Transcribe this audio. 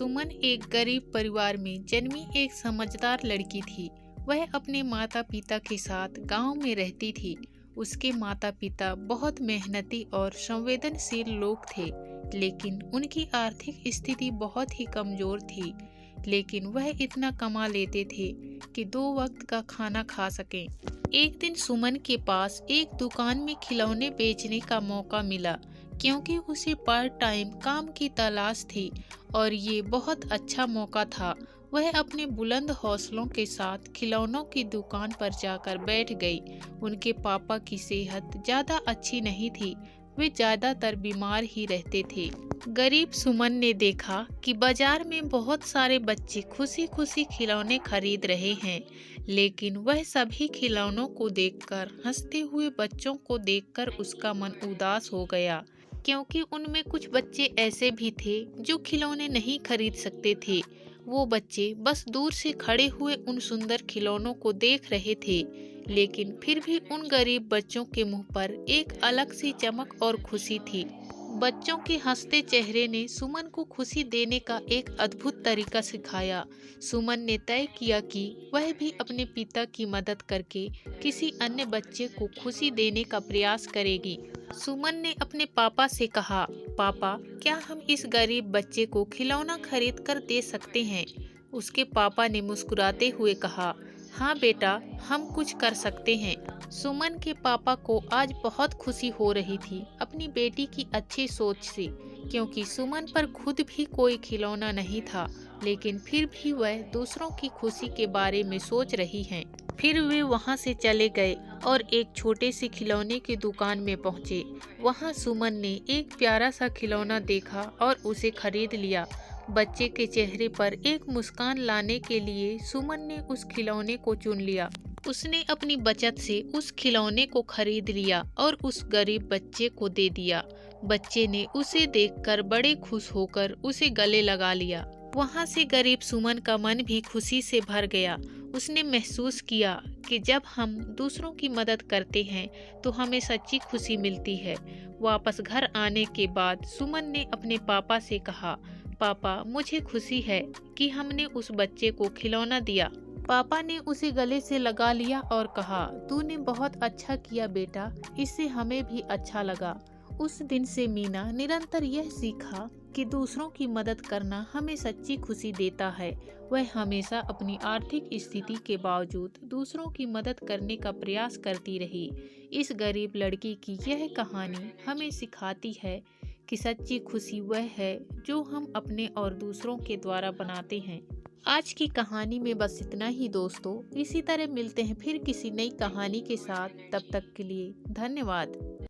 सुमन एक गरीब परिवार में जन्मी एक समझदार लड़की थी। वह अपने माता पिता के साथ गांव में रहती थी। उसके माता पिता बहुत मेहनती और संवेदनशील लोग थे, लेकिन उनकी आर्थिक स्थिति बहुत ही कमजोर थी। लेकिन वह इतना कमा लेते थे कि 2 वक्त का खाना खा सकें। एक दिन सुमन के पास एक दुकान में खिलौने बेचने का मौका मिला, क्योंकि उसे पार्ट टाइम काम की तलाश थी और ये बहुत अच्छा मौका था। वह अपने बुलंद हौसलों के साथ खिलौनों की दुकान पर जाकर बैठ गई। उनके पापा की सेहत ज़्यादा अच्छी नहीं थी, वे ज़्यादातर बीमार ही रहते थे। गरीब सुमन ने देखा कि बाजार में बहुत सारे बच्चे खुशी खुशी खिलौने खरीद रहे हैं, लेकिन वह सभी खिलौनों को देखकर, हंसते हुए बच्चों को देखकर उसका मन उदास हो गया, क्योंकि उनमें कुछ बच्चे ऐसे भी थे जो खिलौने नहीं खरीद सकते थे। वो बच्चे बस दूर से खड़े हुए उन सुंदर खिलौनों को देख रहे थे, लेकिन फिर भी उन गरीब बच्चों के मुंह पर एक अलग सी चमक और खुशी थी। बच्चों के हंसते चेहरे ने सुमन को खुशी देने का एक अद्भुत तरीका सिखाया। सुमन ने तय किया कि वह भी अपने पिता की मदद करके किसी अन्य बच्चे को खुशी देने का प्रयास करेगी। सुमन ने अपने पापा से कहा, पापा, क्या हम इस गरीब बच्चे को खिलौना खरीद कर दे सकते हैं? उसके पापा ने मुस्कुराते हुए कहा, हाँ बेटा, हम कुछ कर सकते हैं। सुमन के पापा को आज बहुत खुशी हो रही थी अपनी बेटी की अच्छी सोच से, क्योंकि सुमन पर खुद भी कोई खिलौना नहीं था, लेकिन फिर भी वह दूसरों की खुशी के बारे में सोच रही हैं। फिर वे वहां से चले गए और एक छोटे से खिलौने की दुकान में पहुंचे। वहां सुमन ने एक प्यारा सा खिलौना देखा और उसे खरीद लिया। बच्चे के चेहरे पर एक मुस्कान लाने के लिए सुमन ने उस खिलौने को चुन लिया। उसने अपनी बचत से उस खिलौने को खरीद लिया और उस गरीब बच्चे को दे दिया। बच्चे ने उसे देखकर बड़े खुश होकर उसे गले लगा लिया। वहां से गरीब सुमन का मन भी खुशी से भर गया। उसने महसूस किया कि जब हम दूसरों की मदद करते हैं तो हमें सच्ची खुशी मिलती है। वापस घर आने के बाद सुमन ने अपने पापा से कहा, पापा, मुझे खुशी है कि हमने उस बच्चे को खिलौना दिया। पापा ने उसे गले से लगा लिया और कहा, तूने बहुत अच्छा किया बेटा, इससे हमें भी अच्छा लगा। उस दिन से मीना निरंतर यह सीखा कि दूसरों की मदद करना हमें सच्ची खुशी देता है। वह हमेशा अपनी आर्थिक स्थिति के बावजूद दूसरों की मदद करने का प्रयास करती रही। इस गरीब लड़की की यह कहानी हमें सिखाती है कि सच्ची खुशी वह है जो हम अपने और दूसरों के द्वारा बनाते हैं। आज की कहानी में बस इतना ही दोस्तों। इसी तरह मिलते हैं फिर किसी नई कहानी के साथ। तब तक के लिए धन्यवाद।